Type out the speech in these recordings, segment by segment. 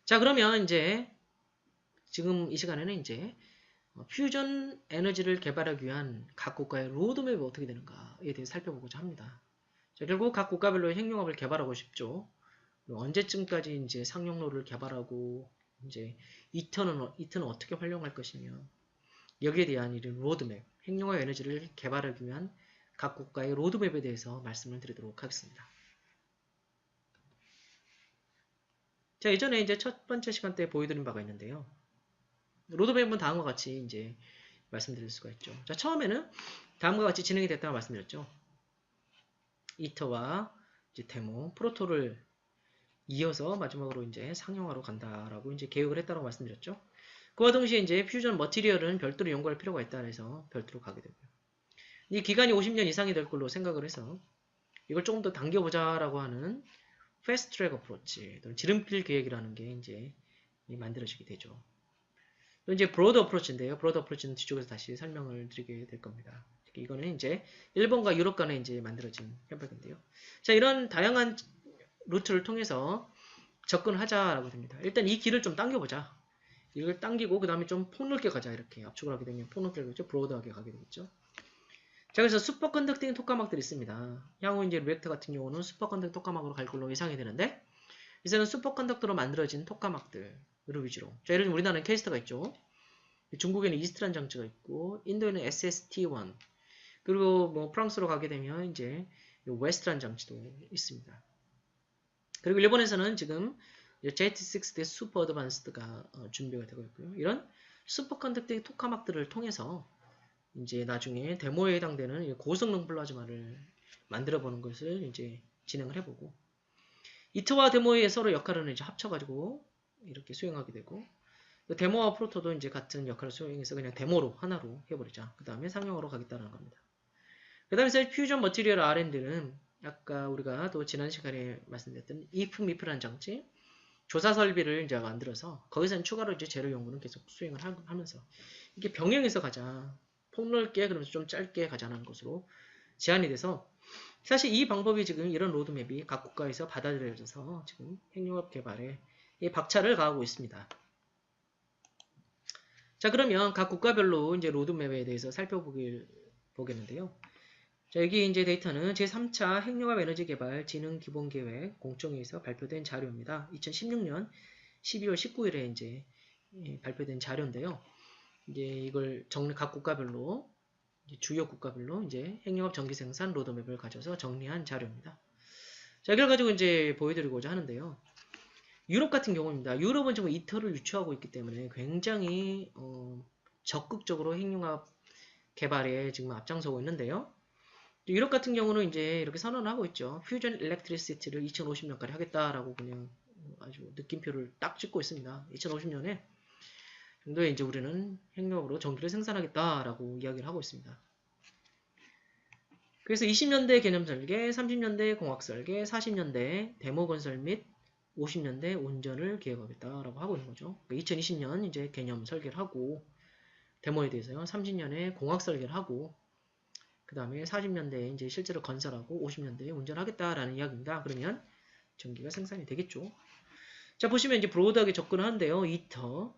자, 그러면 이제 지금 이 시간에는 이제 퓨전 에너지를 개발하기 위한 각 국가의 로드맵이 어떻게 되는가에 대해 살펴보고자 합니다. 자, 결국 각 국가별로 핵융합을 개발하고 싶죠. 언제쯤까지 이제 상용로를 개발하고 이제 이터는 어떻게 활용할 것이며 여기에 대한 이런 로드맵, 핵융합 에너지를 개발하기 위한 각 국가의 로드맵에 대해서 말씀을 드리도록 하겠습니다. 자, 예전에 이제 첫 번째 시간 때 보여드린 바가 있는데요. 로드맵은 다음과 같이 이제 말씀드릴 수가 있죠. 자, 처음에는 다음과 같이 진행이 됐다고 말씀드렸죠. 이터와 이제 데모, 프로토를 이어서 마지막으로 이제 상용화로 간다라고 이제 계획을 했다고 말씀드렸죠. 그와 동시에 이제 퓨전 머티리얼은 별도로 연구할 필요가 있다 해서 별도로 가게 되고요. 이 기간이 50년 이상이 될 걸로 생각을 해서 이걸 조금 더 당겨보자라고 하는 패스트 트랙 어프로치, 또는 지름길 계획이라는 게 이제 만들어지게 되죠. 또 이제 브로드 어프로치인데요. 브로드 어프로치는 뒤쪽에서 다시 설명을 드리게 될 겁니다. 이거는 이제 일본과 유럽 간에 이제 만들어진 협약인데요. 자, 이런 다양한 루트를 통해서 접근을 하자라고 됩니다. 일단 이 길을 좀 당겨보자. 이걸 당기고 그 다음에 좀 폭넓게 가자. 이렇게 압축을 하게 되면 폭넓게 가겠죠. 브로드하게 가게 되겠죠. 자, 그래서 슈퍼컨덕팅 토카막들이 있습니다. 향후 이제 리액터 같은 경우는 슈퍼컨덕팅 토카막으로 갈 걸로 예상이 되는데 이제는 슈퍼컨덕터로 만들어진 토카막들을 위주로. 자, 예를 들면 우리나라는 케이스트가 있죠. 중국에는 이스트란 장치가 있고 인도에는 SST1 그리고 뭐 프랑스로 가게 되면 이제 웨스트란 장치도 있습니다. 그리고 일본에서는 지금 Z6D 슈퍼 어드밴스드가 준비가 되고 있고요. 이런 슈퍼컨덕팅 토카막들을 통해서 이제 나중에 데모에 해당되는 고성능 플라즈마를 만들어 보는 것을 이제 진행을 해보고 이트와 데모의 서로 역할을 이제 합쳐가지고 이렇게 수행하게 되고 데모와 프로토도 이제 같은 역할을 수행해서 그냥 데모로 하나로 해버리자. 그 다음에 상용으로 가겠다는 겁니다. 그 다음에 퓨전 머티리얼 R&D는 아까 우리가 또 지난 시간에 말씀드렸던 IFMIF라는 장치 조사 설비를 이제 만들어서 거기서는 추가로 이제 재료 연구는 계속 수행을 하면서 이게 병행해서 가자. 폭넓게 그러면서 좀 짧게 가자는 것으로 제한이 돼서 사실 이 방법이 지금 이런 로드맵이 각 국가에서 받아들여져서 지금 핵융합 개발에 박차를 가하고 있습니다. 자, 그러면 각 국가별로 이제 로드맵에 대해서 살펴보겠는데요. 자, 여기 이제 데이터는 제3차 핵융합 에너지 개발 진흥 기본 계획 공청회에서 발표된 자료입니다. 2016년 12월 19일에 이제 발표된 자료인데요. 이제 이걸 각 국가별로 주요 국가별로 이제 핵융합 전기 생산 로드맵을 가져서 정리한 자료입니다. 자, 이걸 가지고 이제 보여드리고자 하는데요. 유럽 같은 경우입니다. 유럽은 지금 이터를 유추하고 있기 때문에 굉장히 적극적으로 핵융합 개발에 지금 앞장서고 있는데요. 유럽 같은 경우는 이제 이렇게 선언을 하고 있죠. 퓨전 일렉트리시티를 2050년까지 하겠다라고 그냥 아주 느낌표를 딱 찍고 있습니다. 2050년에 정도에 이제 우리는 핵융합으로 전기를 생산하겠다라고 이야기를 하고 있습니다. 그래서 20년대 개념 설계, 30년대 공학 설계, 40년대 데모 건설 및 50년대 운전을 계획하겠다라고 하고 있는 거죠. 2020년 이제 개념 설계를 하고 데모에 대해서요. 30년에 공학 설계를 하고 그 다음에 40년대에 이제 실제로 건설하고 50년대에 운전하겠다라는 이야기입니다. 그러면 전기가 생산이 되겠죠. 자, 보시면 이제 브로드하게 접근을 하는데요. 이터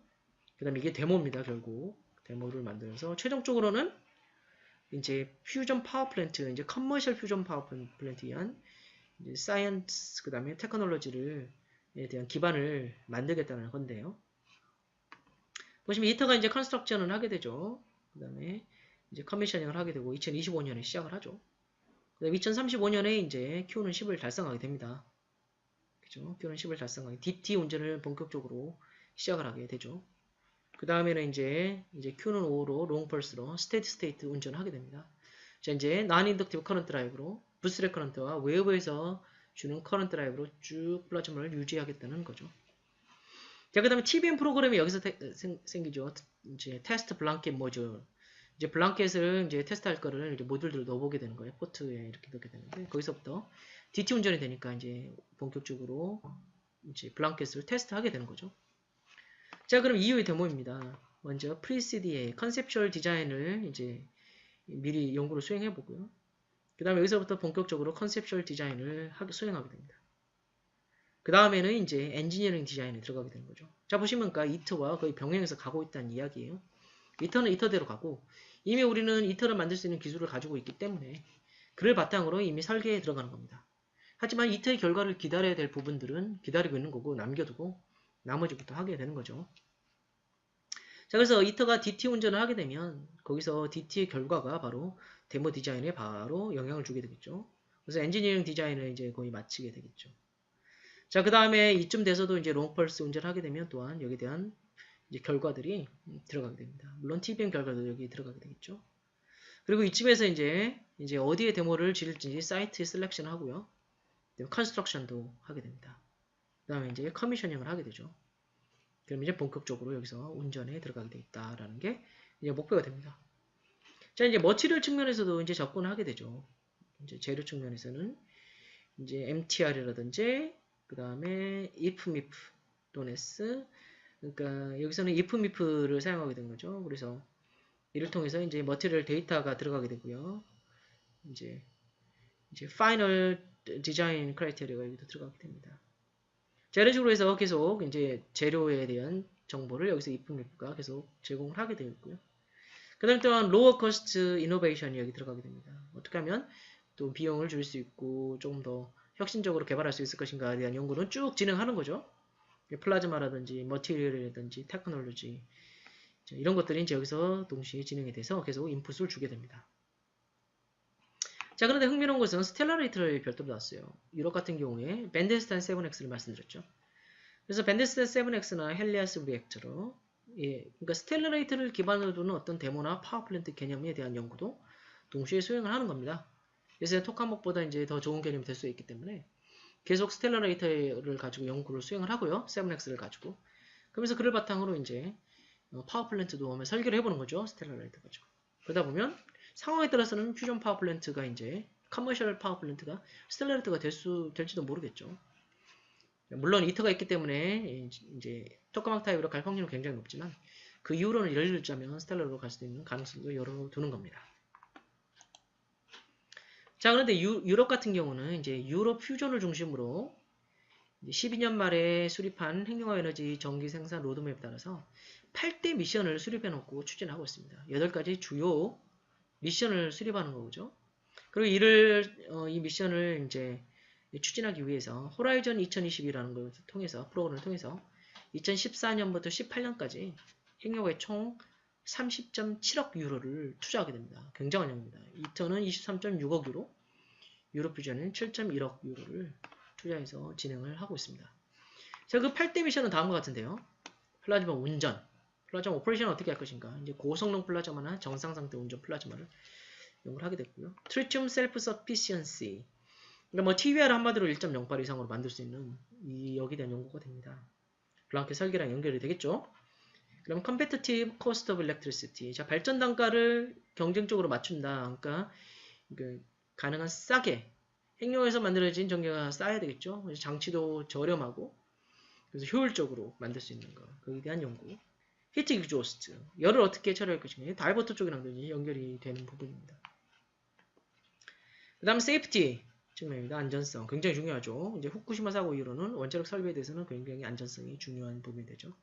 그 다음에 이게 데모입니다. 결국 데모를 만들어서 최종적으로는 이제 퓨전 파워 플랜트, 이제 커머셜 퓨전 파워 플랜트에 의한 이제 사이언스, 그 다음에 테크놀로지에 대한 기반을 만들겠다는 건데요. 보시면 이터가 이제 컨스트럭션을 하게 되죠. 그 다음에 이제 커미셔닝을 하게 되고 2025년에 시작을 하죠. 그 다음에 2035년에 이제 Q는 10을 달성하게 됩니다. 그죠? Q는 10을 달성하게 DT 운전을 본격적으로 시작을 하게 되죠. 그 다음에는 이제 Q는 5로 롱펄스로 스테이트 운전을 하게 됩니다. 자, 이제 non-inductive current 드라이브로 부스트 커런트와 웨이브에서 주는 커런트 드라이브로 쭉 플라즈마를 유지하겠다는 거죠. 자, 그 다음에 TBM 프로그램이 여기서 생기죠. 이제 테스트 블랑켓 모듈. 이제 블랑켓을 이제 테스트할 거를 이제 모듈들을 넣어보게 되는 거예요. 포트에 이렇게 넣게 되는데 거기서부터 DT 운전이 되니까 이제 본격적으로 이제 블랑켓을 테스트하게 되는 거죠. 자, 그럼 이후의 데모입니다. 먼저 프리-CDA, 컨셉츄얼 디자인을 이제 미리 연구를 수행해 보고요. 그 다음에 여기서부터 본격적으로 컨셉츄얼 디자인을 수행하게 됩니다. 그 다음에는 이제 엔지니어링 디자인에 들어가게 되는 거죠. 자, 보시면 그러니까 이터와 거의 병행해서 가고 있다는 이야기예요. 이터는 이터대로 가고 이미 우리는 이터를 만들 수 있는 기술을 가지고 있기 때문에 그를 바탕으로 이미 설계에 들어가는 겁니다. 하지만 이터의 결과를 기다려야 될 부분들은 기다리고 있는 거고 남겨두고 나머지부터 하게 되는 거죠. 자, 그래서 이터가 DT 운전을 하게 되면 거기서 DT의 결과가 바로 데모 디자인에 바로 영향을 주게 되겠죠. 그래서 엔지니어링 디자인을 이제 거의 마치게 되겠죠. 자, 그 다음에 이쯤 돼서도 이제 롱펄스 운전을 하게 되면 또한 여기에 대한 이제 결과들이 들어가게 됩니다. 물론 TBM 결과도 여기 들어가게 되겠죠. 그리고 이쯤에서 이제 어디에 데모를 지을지 사이트 셀렉션 하고요. 컨스트럭션도 하게 됩니다. 그 다음에 이제 커미셔닝을 하게 되죠. 그럼 이제 본격적으로 여기서 운전에 들어가게 돼 있다라는 게 이제 목표가 됩니다. 자, 이제 머티리얼 측면에서도 이제 접근을 하게 되죠. 이제 재료 측면에서는 이제 MTR이라든지 그 다음에 if, mif, 또네스 그러니까 여기서는 if, mif를 사용하게 된 거죠. 그래서 이를 통해서 이제 머티리얼 데이터가 들어가게 되고요. 이제 파이널 디자인 크라이테리아가 여기도 들어가게 됩니다. 자, 이런 식으로 해서 계속 이제 재료에 대한 정보를 여기서 if, mif가 계속 제공을 하게 되어 있고요. 그 다음에 또한 로어 커스트 이노베이션이 여기 들어가게 됩니다. 어떻게 하면 또 비용을 줄일 수 있고 조금 더 혁신적으로 개발할 수 있을 것인가에 대한 연구는 쭉 진행하는 거죠. 플라즈마라든지 머티리얼이라든지 테크놀로지 이런 것들이 이제 여기서 동시에 진행이 돼서 계속 인풋을 주게 됩니다. 자, 그런데 흥미로운 것은 스텔라레이터를 별도로 놨어요. 유럽 같은 경우에 벤데스탄 7X를 말씀드렸죠. 그래서 벤데스탄 7X나 헬리아스 리액터로 그러니까 스텔라레이터를 기반으로 두는 어떤 데모나 파워플랜트 개념에 대한 연구도 동시에 수행을 하는 겁니다. 그래서 토카목보다 이제 더 좋은 개념이 될 수 있기 때문에 계속 스텔라레이터를 가지고 연구를 수행을 하고요. 7X를 가지고. 그러면서 그를 바탕으로 이제 파워플랜트도 한번 설계를 해보는 거죠. 스텔라레이터 가지고. 그러다 보면 상황에 따라서는 퓨전 파워플랜트가 이제 커머셜 파워플랜트가 스텔라레이터가 될지도 모르겠죠. 물론 이터가 있기 때문에 이제 토카막 타입으로 갈 확률은 굉장히 높지만 그 이후로는 예를 들자면 스텔라로 갈 수 있는 가능성도 열어두는 겁니다. 자, 그런데 유럽 같은 경우는 이제 유럽 퓨전을 중심으로 12년 말에 수립한 핵융합 에너지 전기 생산 로드맵에 따라서 8대 미션을 수립해 놓고 추진하고 있습니다. 8가지 주요 미션을 수립하는 거죠. 그리고 이 미션을 이제 추진하기 위해서 호라이전 2020이라는 걸 통해서 프로그램을 통해서 2014년부터 18년까지 핵융합에 총 30.7억 유로를 투자하게 됩니다. 굉장한 양입니다. 이터는 23.6억 유로, 유로퓨전은 7.1억 유로를 투자해서 진행을 하고 있습니다. 자, 그 8대 미션은 다음과 같은데요. 플라즈마 운전, 플라즈마 오퍼레이션을 어떻게 할 것인가. 이제 고성능 플라즈마나 정상 상태 운전 플라즈마를 연구를 하게 됐고요. 트리튬 셀프 서피시언시. 그러니까 뭐 TVR 한마디로 1.08 이상으로 만들 수 있는 여기에 대한 연구가 됩니다. 블랑크 설계랑 연결이 되겠죠. 그럼 competitive cost of electricity. 자, 발전 단가를 경쟁적으로 맞춘다. 그러니까 가능한 싸게 핵융합에서 만들어진 전기가 싸야 되겠죠. 그래서 장치도 저렴하고 그래서 효율적으로 만들 수 있는 거. 거기에 대한 연구. 히트 exhaust. 열을 어떻게 처리할 것인가. 다이버터 쪽이랑 연결이 되는 부분입니다. 그 다음 safety 측면입니다. 안전성. 굉장히 중요하죠. 이제 후쿠시마 사고 이후로는 원자력 설비에 대해서는 굉장히 안전성이 중요한 부분이 되죠.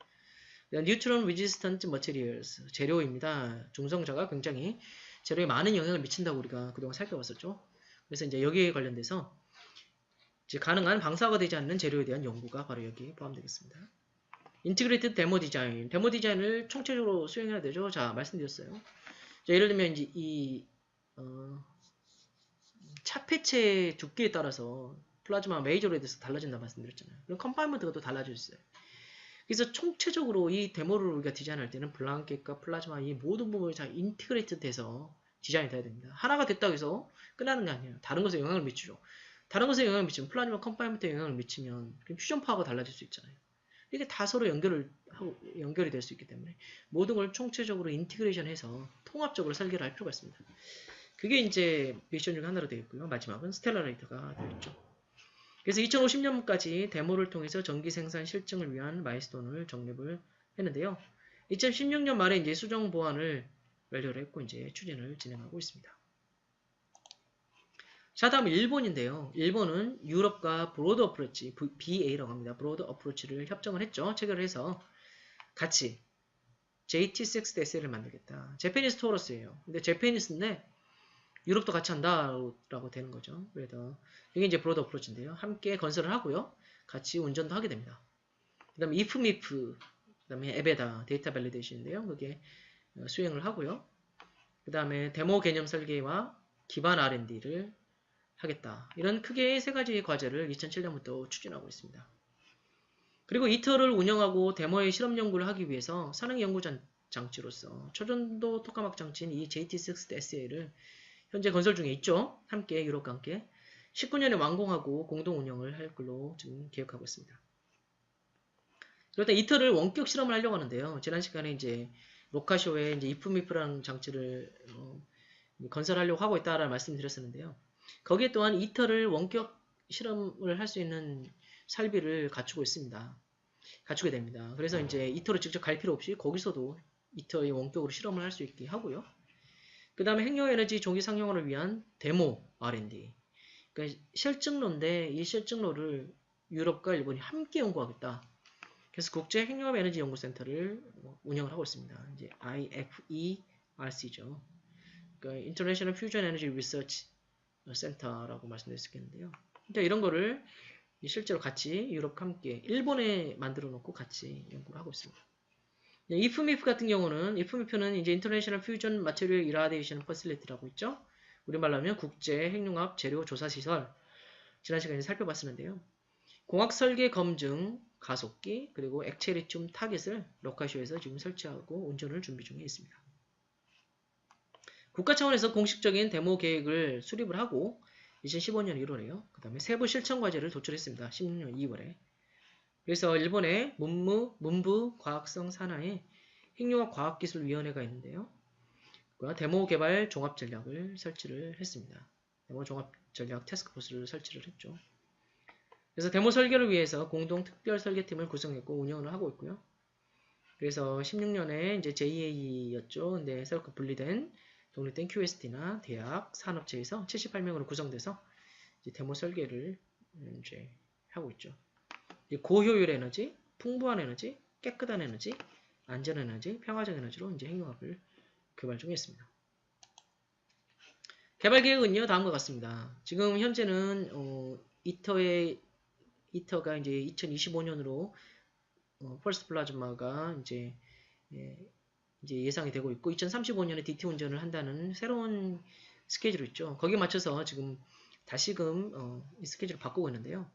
뉴트론 resistant materials. 재료입니다. 중성자가 굉장히 재료에 많은 영향을 미친다고 우리가 그동안 살펴봤었죠. 그래서 이제 여기에 관련돼서 이제 가능한 방사가 되지 않는 재료에 대한 연구가 바로 여기에 포함되겠습니다. 인티그레이티드 데모 디자인. 데모 디자인을 총체적으로 수행해야 되죠. 자, 말씀드렸어요. 자, 예를 들면 이제 차폐체 두께에 따라서 플라즈마 메이저에 대해서 달라진다 말씀드렸잖아요. 그럼 컴파이먼트가 또 달라질 수 있어요. 그래서 총체적으로 이 데모를 우리가 디자인할 때는 블랑켓과 플라즈마 이 모든 부분이 다 인티그레이트 돼서 디자인이 돼야 됩니다. 하나가 됐다고 해서 끝나는 게 아니에요. 다른 것에 영향을 미치죠. 다른 것에 영향을 미치면 플라즈마 컴파이먼트에 영향을 미치면 퓨전 파워가 달라질 수 있잖아요. 이게 다 서로 연결이 될 수 있기 때문에 모든 걸 총체적으로 인티그레이션해서 통합적으로 설계를 할 필요가 있습니다. 그게 이제 미션 중 하나로 되어 있고요. 마지막은 스텔라레이터가 되겠죠. 그래서 2050년까지 데모를 통해서 전기 생산 실증을 위한 마일스톤을 정립을 했는데요. 2016년 말에 이제 수정 보완을 완료를 했고 이제 추진을 진행하고 있습니다. 자, 다음 일본인데요. 일본은 유럽과 브로드 어프로치, BA라고 합니다. 브로드 어프로치를 협정을 했죠. 체결해서 같이 JT6SL을 만들겠다. 제페니스 토러스예요. 근데 제페니스인데 유럽도 같이 한다라고 되는 거죠. 그래서 이게 이제 브로드 어프로치인데요. 함께 건설을 하고요. 같이 운전도 하게 됩니다. 그 다음에 ifmif, 그 다음에 에베다 데이터 밸리데이션인데요. 그게 수행을 하고요. 그 다음에 데모 개념 설계와 기반 R&D를 하겠다. 이런 크게 세 가지 과제를 2007년부터 추진하고 있습니다. 그리고 이터를 운영하고 데모의 실험 연구를 하기 위해서 산행 연구 장치로서 초전도 토카막 장치인 이 JT6SA를 현재 건설 중에 있죠. 함께 유럽과 함께 19년에 완공하고 공동 운영을 할 걸로 지금 계획하고 있습니다. 일단 이터를 원격 실험을 하려고 하는데요. 지난 시간에 이제 로카쇼에 이제 이프미프라는 장치를 건설하려고 하고 있다라는 말씀드렸었는데요. 거기에 또한 이터를 원격 실험을 할 수 있는 설비를 갖추고 있습니다. 갖추게 됩니다. 그래서 이제 이터를 직접 갈 필요 없이 거기서도 이터의 원격으로 실험을 할 수 있게 하고요. 그 다음에 핵연에너지 조기 상용화를 위한 데모 R&D. 그러니까 실증로인데 이 실증로를 유럽과 일본이 함께 연구하겠다. 그래서 국제 핵융합 에너지 연구센터를 운영을 하고 있습니다. 이제 IFERC죠. 그러니까 International Fusion Energy Research Center라고 말씀드렸겠는데요. 그러니까 이런 거를 실제로 같이 유럽과 함께 일본에 만들어 놓고 같이 연구를 하고 있습니다. ifmif 같은 경우는 ifmif는 이제 International Fusion Material Irradiation Facility라고 있죠. 우리말로 하면 국제 핵융합 재료 조사 시설. 지난 시간에 살펴봤었는데요. 공학 설계 검증 가속기 그리고 액체 리튬 타겟을 로카쇼에서 지금 설치하고 운전을 준비 중에 있습니다. 국가 차원에서 공식적인 데모 계획을 수립을 하고 2015년 1월에요. 그 다음에 세부 실천 과제를 도출했습니다. 16년 2월에. 그래서 일본의 문부 과학성 산하의 핵융합 과학기술위원회가 있는데요. 데모 개발 종합 전략을 설치를 했습니다. 데모 종합 전략 태스크포스를 설치를 했죠. 그래서 데모 설계를 위해서 공동 특별 설계팀을 구성했고 운영을 하고 있고요. 그래서 16년에 이제 JA였죠. 근데 새롭게 분리된 독립된 QST나 대학, 산업체에서 78명으로 구성돼서 이제 데모 설계를 이제 하고 있죠. 고효율 에너지, 풍부한 에너지, 깨끗한 에너지, 안전 에너지, 평화적 에너지로 이제 핵융합을 개발 중에 있습니다. 개발 계획은요 다음과 같습니다. 지금 현재는 이터가 이제 2025년으로 펄스 플라즈마가 이제 예상이 되고 있고 2035년에 DT 운전을 한다는 새로운 스케줄이 있죠. 거기에 맞춰서 지금 다시금 이 스케줄을 바꾸고 있는데요.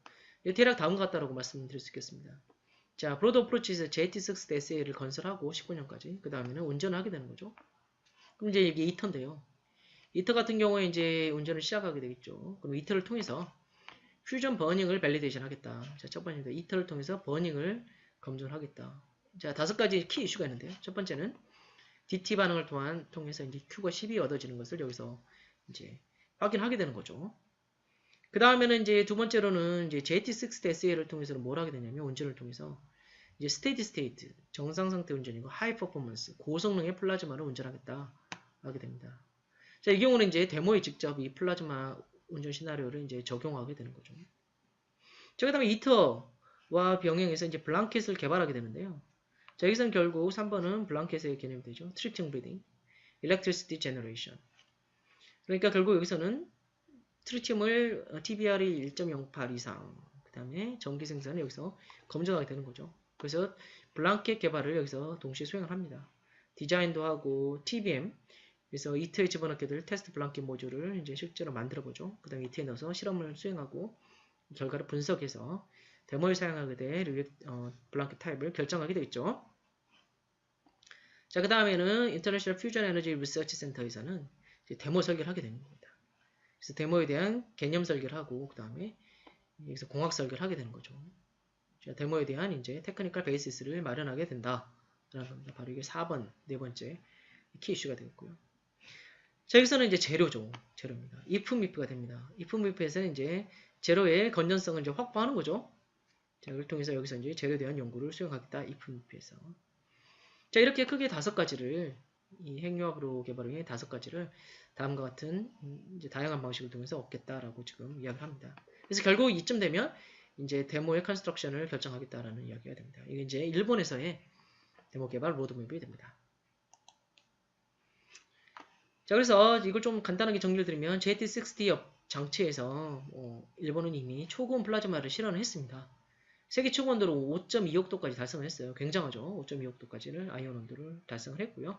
대략 다음과 같다라고 말씀드릴 수 있겠습니다. 자, 브로드 어프로치에서 JT6SA를 건설하고 19년까지 그 다음에는 운전을 하게 되는 거죠. 그럼 이제 이게 이터인데요. 이터 같은 경우에 이제 운전을 시작하게 되겠죠. 그럼 이터를 통해서 퓨전 버닝을 밸리데이션 하겠다. 자, 첫 번째입니다. 이터를 통해서 버닝을 검증을 하겠다. 자, 5가지 키 이슈가 있는데요. 첫 번째는 DT 반응을 통해서 이제 Q가 10이 얻어지는 것을 여기서 이제 확인하게 되는 거죠. 그 다음에는 이제 두 번째로는 이제 JT6SA를 통해서는 뭘 하게 되냐면 운전을 통해서 이제 스테디 스테이트 정상 상태 운전이고 하이 퍼포먼스 고성능의 플라즈마를 운전하겠다 하게 됩니다. 자, 이 경우는 이제 데모에 직접 이 플라즈마 운전 시나리오를 이제 적용하게 되는 거죠. 자, 그 다음에 이터와 병행해서 이제 블랑켓을 개발하게 되는데요. 자, 여기서는 결국 3번은 블랑켓의 개념이 되죠. 트리팅 브리딩, electricity generation. 그러니까 결국 여기서는 트리튬을 TBR이 1.08 이상, 그 다음에 전기 생산을 여기서 검증하게 되는 거죠. 그래서 블랑켓 개발을 여기서 동시에 수행을 합니다. 디자인도 하고 TBM, 그래서 이터에 집어넣게 될 테스트 블랑켓 모듈을 이제 실제로 만들어 보죠. 그 다음에 이터에 넣어서 실험을 수행하고 결과를 분석해서 데모에 사용하게 될 블랑켓 타입을 결정하게 되겠죠. 자, 그 다음에는 인터내셔널 퓨전 에너지 리서치 센터에서는 데모 설계를 하게 되는 겁니다. 그래서 데모에 대한 개념 설계를 하고 그 다음에 여기서 공학 설계를 하게 되는 거죠. 자, 데모에 대한 이제 테크니컬 베이시스를 마련하게 된다. 라는 겁니다. 바로 이게 4번 네 번째 키 이슈가 되겠고요. 자, 여기서는 이제 재료죠. 재료입니다. ifmif가 됩니다. ifmif에서는 이제 재료의 건전성을 이제 확보하는 거죠. 자, 이걸 통해서 여기서 이제 재료에 대한 연구를 수행하겠다. ifmif에서. 자, 이렇게 크게 5가지를 이 핵융합으로 개발의 5가지를 다음과 같은 이제 다양한 방식을 통해서 얻겠다라고 지금 이야기를 합니다. 그래서 결국 이쯤 되면 이제 데모의 컨스트럭션을 결정하겠다라는 이야기가 됩니다. 이게 이제 일본에서의 데모 개발 로드맵이 됩니다. 자, 그래서 이걸 좀 간단하게 정리를 드리면 JT60 장치에서 일본은 이미 초고온 플라즈마를 실현을 했습니다. 세계 최고 온도로 5.2억도까지 달성을 했어요. 굉장하죠. 5.2억도까지를 아이온 온도를 달성을 했고요.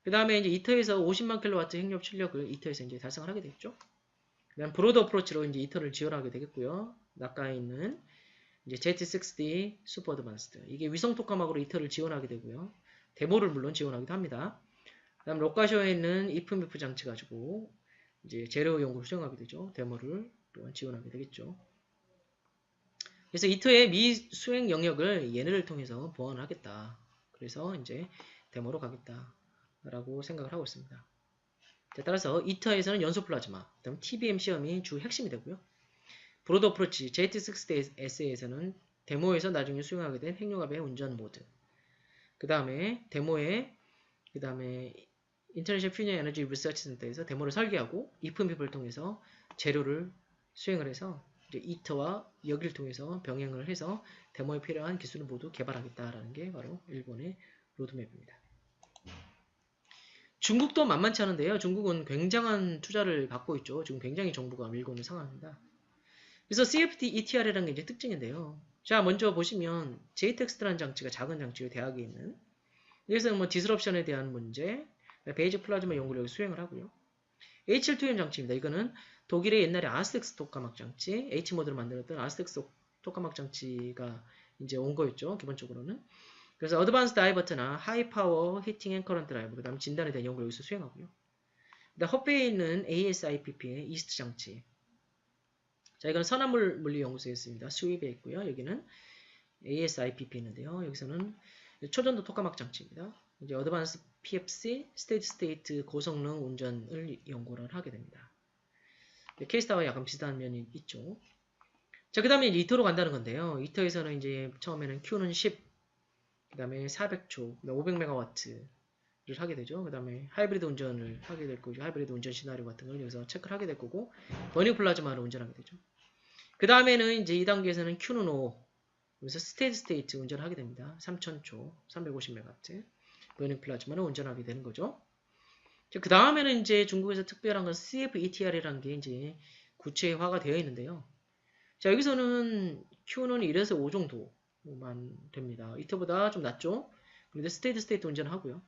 그 다음에 이제 이터에서 50만 킬로와트 핵융합 출력을 이터에서 이제 달성을 하게 됐죠. 그 다음 브로드 어프로치로 이제 이터를 지원하게 되겠고요. 낙가에 있는 이제 JT60 슈퍼 어드밴스드. 이게 위성 토카막으로 이터를 지원하게 되고요. 데모를 물론 지원하기도 합니다. 그 다음 로카쇼에 있는 이프미프 장치 가지고 이제 재료 연구를 수행하게 되죠. 데모를 또한 지원하게 되겠죠. 그래서 이터의 미수행 영역을 얘네를 통해서 보완하겠다. 그래서 이제 데모로 가겠다라고 생각을 하고 있습니다. 따라서 이터에서는 연소 플라즈마, 그다음 TBM 시험이 주 핵심이 되고요. 브로드 어프로치 JT60SA에서는 데모에서 나중에 수행하게 된 핵융합의 운전 모드. 그 다음에 인터내셔널 퓨전 에너지 리서치 센터에서 데모를 설계하고 이프미프를 통해서 재료를 수행을 해서 이제 이터와 여기를 통해서 병행을 해서 데모에 필요한 기술을 모두 개발하겠다라는 게 바로 일본의 로드맵입니다. 중국도 만만치 않은데요. 중국은 굉장한 투자를 받고 있죠. 지금 굉장히 정부가 밀고 있는 상황입니다. 그래서 CFD ETR이라는 게 이제 특징인데요. 자, 먼저 보시면 JTEXT라는 장치가 작은 장치로 대학에 있는 여기서 뭐 디스럽션에 대한 문제, 베이지 플라즈마 연구력을 수행을 하고요. H2M 장치입니다. 이거는 독일의 옛날에 아스텍스 토카막 장치, H모드로 만들었던 아스텍스 토카막 장치가 이제 온 거였죠. 기본적으로는. 그래서 어드밴스 다이버트나 하이 파워 히팅 앤 커런트 드라이브, 그 다음에 진단에 대한 연구를 여기서 수행하고요. 그다음 허페에 있는 ASIPP의 이스트 장치. 자, 이건 선암물 물리 연구소에 있습니다. 수입에 있고요. 여기는 ASIPP 있는데요. 여기서는 초전도 토카막 장치입니다. 이제 어드밴스 PFC, 스테이트 고성능 운전을 연구를 하게 됩니다. 케이스타와 약간 비슷한 면이 있죠. 자, 그 다음에 이터로 간다는 건데요. 이터에서는 이제 처음에는 Q는 10, 그 다음에 400초, 500메가와트를 하게 되죠. 그 다음에 하이브리드 운전을 하게 될 거고, 하이브리드 운전 시나리오 같은 걸 여기서 체크를 하게 될 거고, 버닝 플라즈마를 운전하게 되죠. 그 다음에는 이제 2단계에서는 Q는 5, 그래서 스테이트 운전을 하게 됩니다. 3000초, 350메가와트. 버닝 플라즈마를 운전하게 되는 거죠. 그 다음에는 이제 중국에서 특별한 건 CFETR이라는 게 이제 구체화가 되어 있는데요. 자, 여기서는 Q는 1에서 5 정도만 됩니다. 이터보다 좀 낮죠? 그런데 스테이트 운전하고요.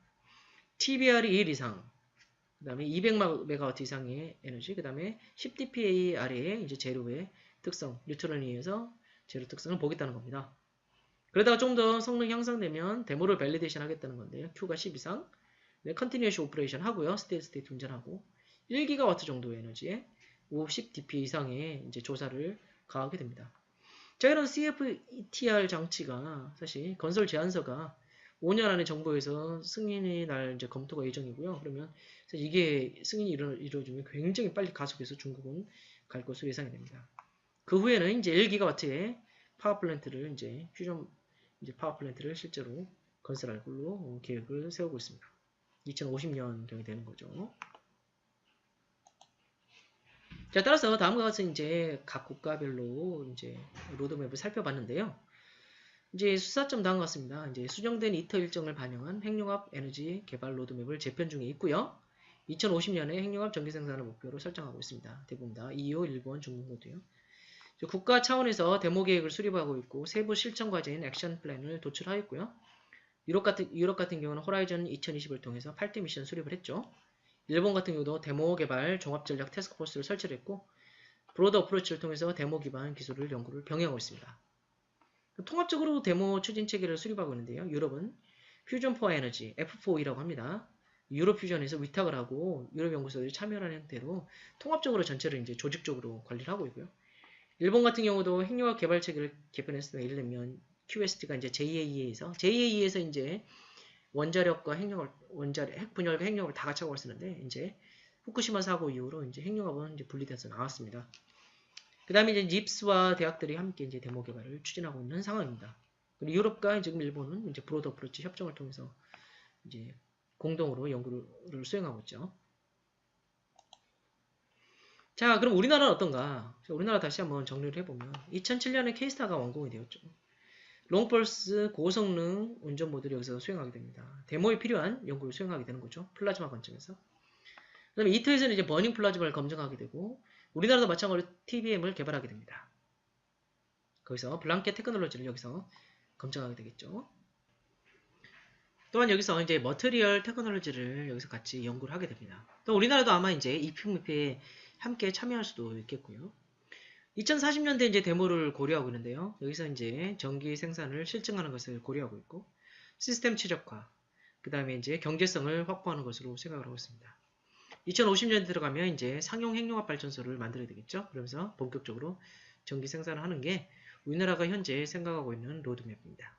TBR이 1 이상, 그 다음에 200메가와트 이상의 에너지, 그 다음에 10dpa 아래의 이제 재료의 특성, 뉴트런에 의해서 재료 특성을 보겠다는 겁니다. 그러다가 좀 더 성능이 향상되면 데모를 밸리데이션 하겠다는 건데요. Q가 10 이상, 컨티뉴어스 오퍼레이션 하고요. 스테이트 운전하고 1기가와트 정도의 에너지에 50dp 이상의 이제 조사를 가하게 됩니다. 자, 이런 CFETR 장치가 사실 건설 제안서가 5년 안에 정부에서 승인이 날 이제 검토가 예정이고요. 그러면 사실 이게 승인이 이루어지면 굉장히 빨리 가속해서 중국은 갈 것으로 예상이 됩니다. 그 후에는 이제 1기가와트의 파워플랜트를 이제 퓨전 이제 파워플랜트를 실제로 건설할 걸로 계획을 세우고 있습니다. 2050년경이 되는 거죠. 자, 따라서 다음과 같이 이제 각 국가별로 이제 로드맵을 살펴봤는데요. 이제 수사점 다음과 같습니다. 이제 수정된 이터 일정을 반영한 핵융합 에너지 개발 로드맵을 재편 중에 있고요. 2050년에 핵융합 전기 생산을 목표로 설정하고 있습니다. 대부분 다 EU, 일본, 중국 모두요. 국가 차원에서 데모 계획을 수립하고 있고 세부 실천 과제인 액션 플랜을 도출하였고요. 유럽 같은 경우는 호라이즌 2020을 통해서 8대 미션 수립을 했죠. 일본 같은 경우도 데모 개발 종합전략 태스크포스를 설치를 했고 브로드 어프로치를 통해서 데모 기반 기술을 연구를 병행하고 있습니다. 통합적으로 데모 추진 체계를 수립하고 있는데요. 유럽은 퓨전 포 에너지 F4E라고 합니다. 유럽 퓨전에서 위탁을 하고 유럽 연구소들이 참여하는 형태로 통합적으로 전체를 이제 조직적으로 관리를 하고 있고요. 일본 같은 경우도 핵융합 개발 체계를 개편했습니다. 예를 들면 QST가 이제 JAE에서 이제 원자력과 핵 분열과 핵융합을 다 같이 하고 쓰는데 이제 후쿠시마 사고 이후로 이제 핵융합은 이제 분리돼서 나왔습니다. 그 다음에 이제 닙스와 대학들이 함께 이제 데모 개발을 추진하고 있는 상황입니다. 그리고 유럽과 지금 일본은 이제 브로드 어프로치 협정을 통해서 이제 공동으로 연구를 수행하고 있죠. 자, 그럼 우리나라는 어떤가? 우리나라 다시 한번 정리를 해보면 2007년에 K스타가 완공이 되었죠. 롱펄스 고성능 운전 모드를 여기서 수행하게 됩니다. 데모에 필요한 연구를 수행하게 되는 거죠. 플라즈마 관점에서. 그 다음에 이터에서는 이제 버닝 플라즈마를 검증하게 되고 우리나라도 마찬가지로 TBM을 개발하게 됩니다. 거기서 블랑켓 테크놀로지를 여기서 검증하게 되겠죠. 또한 여기서 이제 머티리얼 테크놀로지를 여기서 같이 연구를 하게 됩니다. 또 우리나라도 아마 이제 이프미프에 함께 참여할 수도 있겠고요. 2040년대 이제 데모를 고려하고 있는데요. 여기서 이제 전기 생산을 실증하는 것을 고려하고 있고 시스템 최적화, 그 다음에 이제 경제성을 확보하는 것으로 생각을 하고 있습니다. 2050년대 들어가면 이제 상용 핵융합 발전소를 만들어야 되겠죠. 그러면서 본격적으로 전기 생산을 하는 게 우리나라가 현재 생각하고 있는 로드맵입니다.